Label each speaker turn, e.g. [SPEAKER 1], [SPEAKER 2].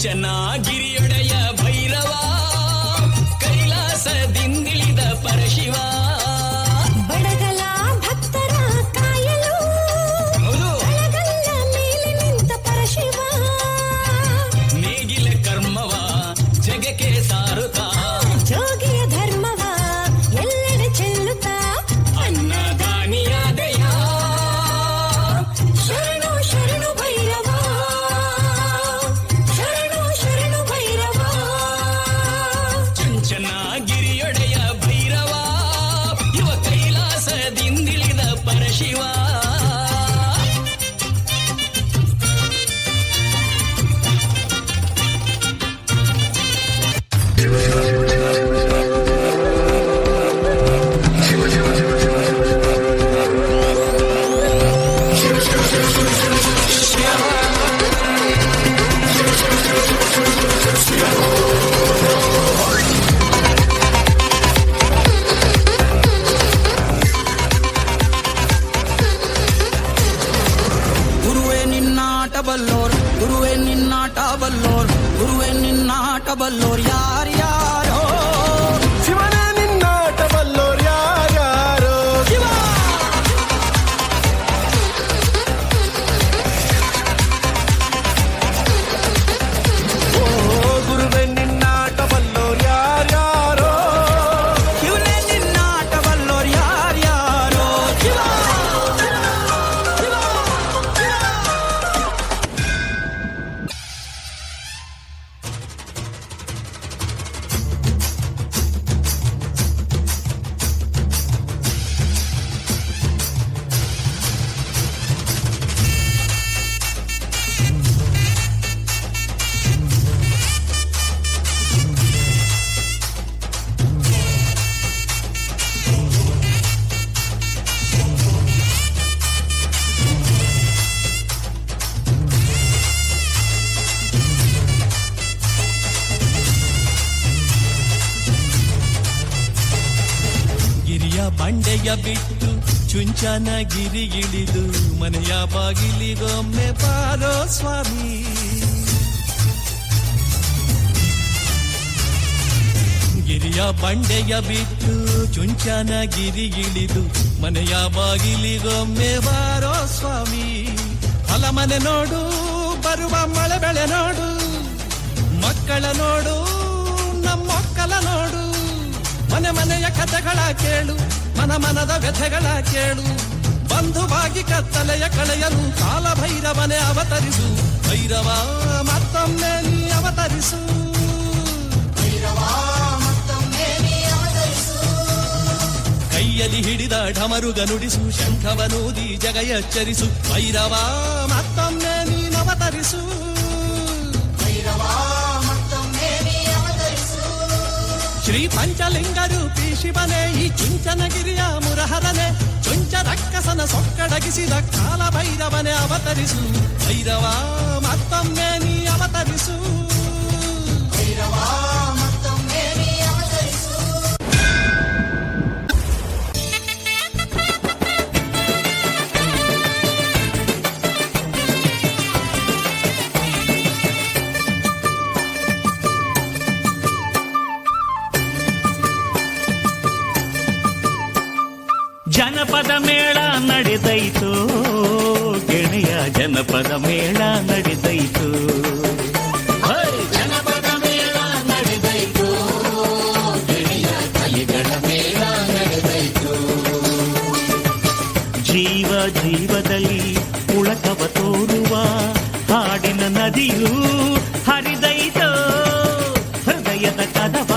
[SPEAKER 1] ಚುಂಚನಗಿರಿಯೊಡೆಯ ಭೈರವ ಕೈಲಾಸದಿಂದಿಳಿದ ಪರಶಿವ
[SPEAKER 2] ಬಡಗಲ ಭಕ್ತರ ಕಾಯಲು ಬೆಳಗಲ್ಲ ಮೇಲೆ ನಿಂತ ಪರಶಿವ
[SPEAKER 1] ನೇಗಿಲ ಕರ್ಮವ ಜಗಕ್ಕೆ ಸಾರುತ್ತಾ
[SPEAKER 2] ಜೋಗಿಯ ಧರ್ಮವ ಎಲ್ಲೆಡೆ ಚೆಲ್ಲುತ್ತಾ
[SPEAKER 1] ಅನ್ನದಾನಿಯಾದಯ
[SPEAKER 2] ಶರಣು ಶರಣು ಭೈರವ ಶರಣು ಶರಣು ಭೈರವ
[SPEAKER 1] ಚುಂಚನಗಿರಿಯೊಡೆಯ ಭೈರವ ಇವ ಕೈಲಾಸದಿಂದಿಳಿದ ಪರಶಿವ
[SPEAKER 3] ಗುರುವೇ ನಿನ್ನಾಟ ಬಲ್ಲೋರ್ ಗುರುವೇ ನಿನ್ನಾಟ ಬಲ್ಲೋರ್ ಗುರುವೇ ನಿನ್ನಾಟ ಬಲ್ಲೋರ್ ಯಾರ್ಯಾರೋ
[SPEAKER 4] ಶಿವನೇ ನಿನ್ನಾಟ ಬಲ್ಲೋರ್ ಯಾರ್ಯಾರೋ
[SPEAKER 3] ಶಿವ
[SPEAKER 4] ಓ ಗುರುವೇ ನಿನ್ನಾಟ ಬಲ್ಲೋರ್ ಯಾರ್ಯಾರೋ
[SPEAKER 3] ಶಿವನೇ ನಿನ್ನಾಟ ಬಲ್ಲೋರ್ ಯಾರ್ಯಾರೋ ಶಿವ
[SPEAKER 5] ಗಿರಿಯ ಬಂಡೆಯ ಬಿಟ್ಟು ಚುಂಚನಗಿರಿ ಇಳಿದು ಮನೆಯ ಬಾಗಿಲಿಗೊಮ್ಮೆ ಬಾರೋ ಸ್ವಾಮಿ ಗಿರಿಯ ಬಂಡೆಯ ಬಿಟ್ಟು ಚುಂಚನಗಿರಿ ಇಳಿದು ಮನೆಯ ಬಾಗಿಲಿಗೊಮ್ಮೆ ಬಾರೋ ಸ್ವಾಮಿ ಹೊಲ ಮನೆ ನೋಡು ಬರುವ ಮಳೆ ಬೆಳೆ ನೋಡು ಮಕ್ಕಳ ನೋಡು ನಮ್ಮೊಕ್ಕಲ ನೋಡು ಮನೆ ಮನೆಯ ಕಥೆಗಳ ಕೇಳು ಮನ ಮನದ ವ್ಯಥೆಗಳ ಕೇಳು ಬಂಧುವಾಗಿ ಕತ್ತಲೆಯ ಕಳೆಯಲು ಕಾಲ ಭೈರವನೇ ಅವತರಿಸು ಭೈರವ ಮತ್ತೊಮ್ಮೆ ನೀ ಅವತರಿಸು ಕೈಯಲ್ಲಿ ಹಿಡಿದ ಢಮರುಗ ನುಡಿಸು ಶಂಖವನೂದಿ ಜಗ ಎಚ್ಚರಿಸು ಭೈರವ ಮತ್ತೊಮ್ಮೆ ನೀನವತರಿಸು ಶ್ರೀ ಪಂಚಲಿಂಗ ರೂಪಿ ಶಿವನೇ ಈ ಚುಂಚನಗಿರಿಯ ಮುರಹರನೆ ಚುಂಚ ರಕ್ಕಸನ ಸೊಕ್ಕಡಗಿಸಿದ ಕಾಲ ಭೈರವನೇ ಅವತರಿಸು ಭೈರವ ಮತ್ತೊಮ್ಮೆ ನೀ ಅವತರಿಸು
[SPEAKER 6] ಜನಪದ ಮೇಳ ನಡೆದೈತು ಗೆಳೆಯ ಜನಪದ ಮೇಳ ನಡೆದೈತು
[SPEAKER 1] ಜನಪದ ಮೇಳ ನಡೆದೈತು ಗೆಳೆಯ ಕಲಿಗಳ ಮೇಳ ನಡೆದೈತು
[SPEAKER 6] ಜೀವ ಜೀವದಲ್ಲಿ ಉಳಕವ ತೋರುವ ಹಾಡಿನ ನದಿಯು ಹರಿದೈತು ಹೃದಯದ ಕದವ